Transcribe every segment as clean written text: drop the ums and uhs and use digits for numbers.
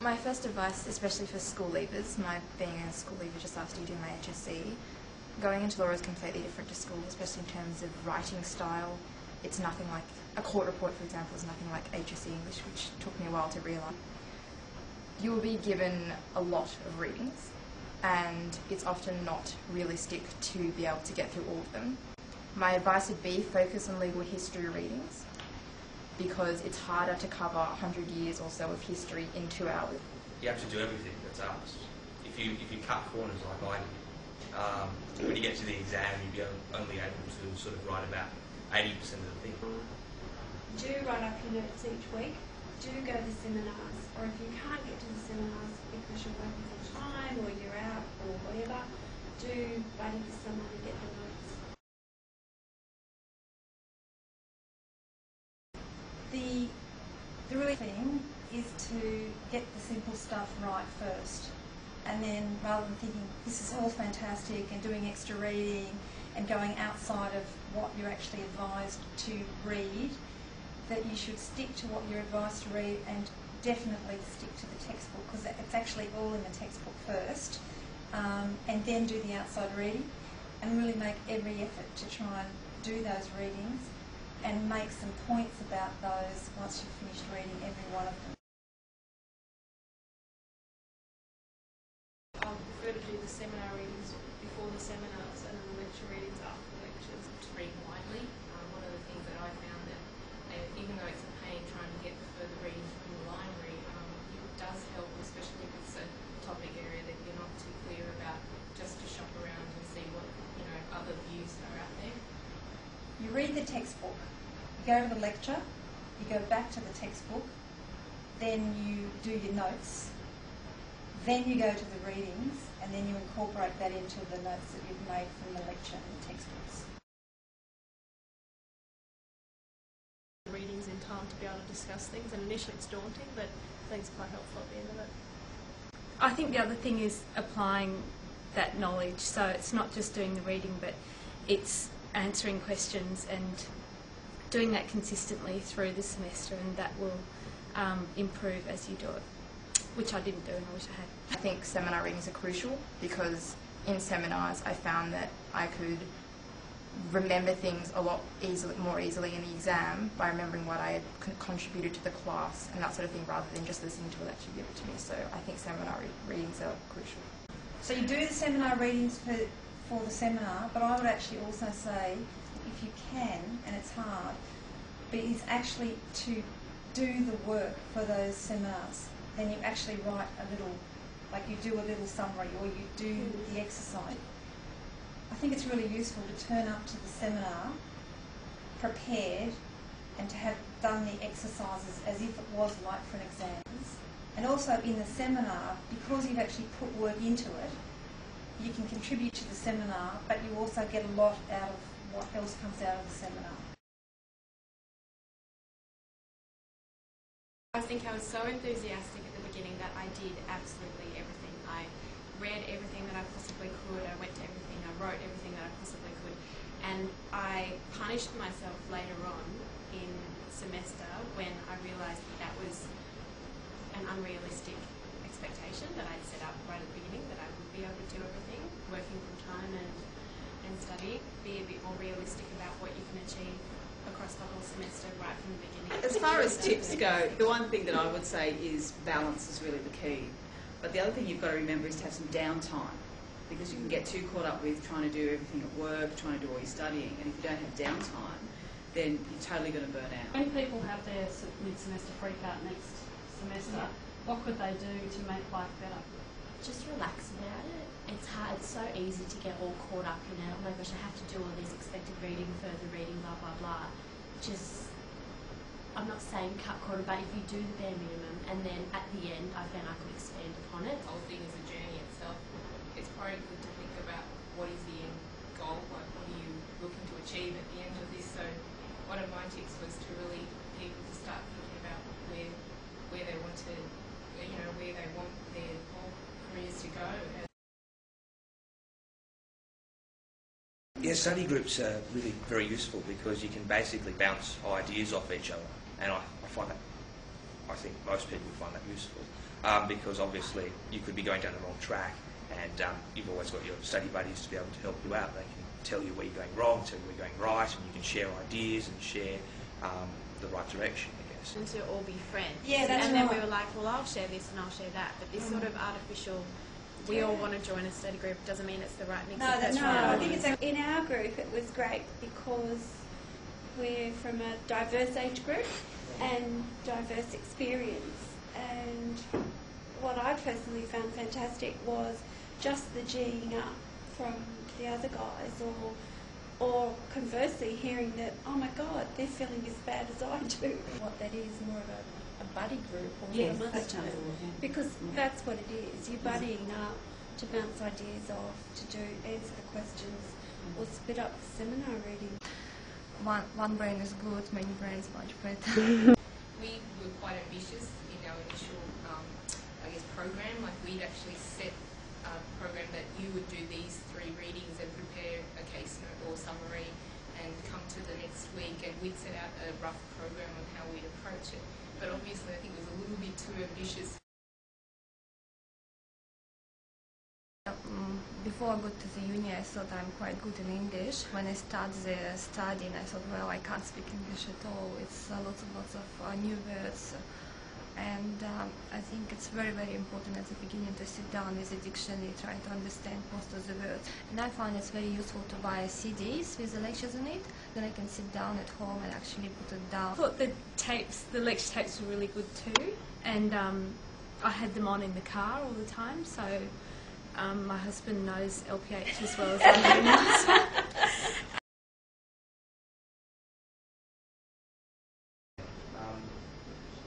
My first advice, especially for school leavers, being a school leaver just after you do my HSC, going into law is completely different to school, especially in terms of writing style. It's nothing like, a court report for example is nothing like HSC English, which took me a while to realise. You will be given a lot of readings, and it's often not realistic to be able to get through all of them. My advice would be focus on legal history readings, because it's harder to cover 100 years or so of history in 2 hours. You have to do everything that's asked. If you cut corners like I did, when you get to the exam you'll be only able to sort of write about 80% of the thing. Do write up your notes each week. Do go to seminars, or if you can't get to the seminars because you're working full time or you're out or whatever, do wait for someone to get the notes. The really thing is to get the simple stuff right first, and then rather than thinking this is all fantastic and doing extra reading and going outside of what you're actually advised to read, that you should stick to what you're advised to read and definitely stick to the textbook, because it's actually all in the textbook first, and then do the outside reading and really make every effort to try and do those readings and make some points about those once you've finished reading every one of them. I prefer to do the seminar readings before the seminars and then the lecture readings after the lectures. To read widely. One of the things that I found that even though it's a pain trying to get further reading from the library, it does help, especially if it's a topic area that you're not too clear about, just to shop around and see what other views are out there. You read the textbook, you go to the lecture, you go back to the textbook, then you do your notes, then you go to the readings, and then you incorporate that into the notes that you've made from the lecture and the textbooks. Readings in time to be able to discuss things, and initially it's daunting, but I think it's quite helpful at the end of it. I think the other thing is applying that knowledge, so it's not just doing the reading, but it's answering questions and doing that consistently through the semester, and that will improve as you do it, which I didn't do and I wish I had. I think seminar readings are crucial, because in seminars I found that I could remember things a lot more easily in the exam by remembering what I had contributed to the class and that sort of thing, rather than just listening to a lecture give it to me. So I think seminar readings are crucial. So you do the seminar readings for the seminar, but I would actually also say, if you can, and it's hard, but it's actually to do the work for those seminars. Then you actually write a little, like you do a little summary, or you do the exercise. I think it's really useful to turn up to the seminar prepared and to have done the exercises as if it was like for an exam. And also in the seminar, because you've actually put work into it, you can contribute to the seminar, but you also get a lot out of what else comes out of the seminar. I think I was so enthusiastic at the beginning that I did absolutely everything. I read everything that I possibly could, I went to everything, I wrote everything that I possibly could, and I punished myself later on in the semester when I realised that was an unrealistic expectation that I'd set up right at the beginning, that I would be able to do everything, working full time and studying, be a bit more realistic about what you can achieve across the whole semester right from the beginning. As far as tips go, the one thing that I would say is balance is really the key. But the other thing you've got to remember is to have some downtime, because you can get too caught up with trying to do everything at work, trying to do all your studying, and if you don't have downtime, then you're totally going to burn out. When people have their mid-semester freak out next semester, what could they do to make life better? Just relax about it. It's hard, it's so easy to get all caught up in it. Oh my gosh, I have to do all these expected reading, further reading, blah, blah, blah. Just, I'm not saying cut corner, but if you do the bare minimum, and then at the end, I found I could expand upon it. The whole thing is a journey itself. It's probably good to think about what is the end goal, like what are you looking to achieve at the end of this. So one of my tips was to really people to start thinking about where they want to, where they want their whole careers to go. Yeah, study groups are really very useful because you can basically bounce ideas off each other, and I find that, I think most people find that useful. because obviously you could be going down the wrong track, and you've always got your study buddies to be able to help you out. They can tell you where you're going wrong, tell you where you're going right, and you can share ideas and share the right direction, I guess. And to all be friends. Yeah, that's And then right. we were like, well, I'll share this and I'll share that. But this sort of artificial, we all want to join a study group, doesn't mean it's the right mix of I personalities. think it's in our group it was great because we're from a diverse age group and diverse experience. And what I personally found fantastic was just the G'ing up from the other guys, or conversely hearing that, oh my God, they're feeling as bad as I do. What that is, more of a buddy group or Yes, a that's term. because that's what it is. You're buddying up to bounce ideas off, to answer the questions, or split up the seminar reading. One brain is good, many brains much better. We were quite ambitious in our initial, program. Like, we'd actually set a program that you would do these 3 readings and prepare a case note or summary and come to the next week, and we'd set out a rough program on how we'd approach it. But obviously I think it was a little bit too ambitious. Before I got to the uni, I thought I'm quite good in English. When I started studying, I thought, well, I can't speak English at all. It's lots of new words. And I think it's very, very important at the beginning to sit down with the dictionary, try to understand most of the words. And I find it's very useful to buy CDs with the lectures on it. Then I can sit down at home and actually put it down. I thought the lecture tapes were really good too, and I had them on in the car all the time, so my husband knows LPH as well as I do now.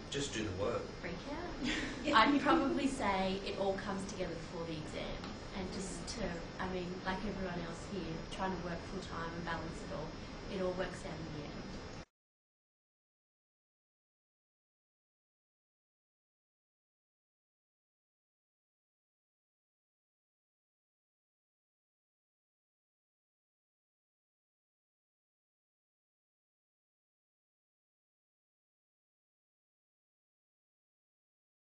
Just do the work. Freak out. I'd probably say it all comes together before the exam, and just to, like everyone else here, trying to work full time and balance it all works out in the end.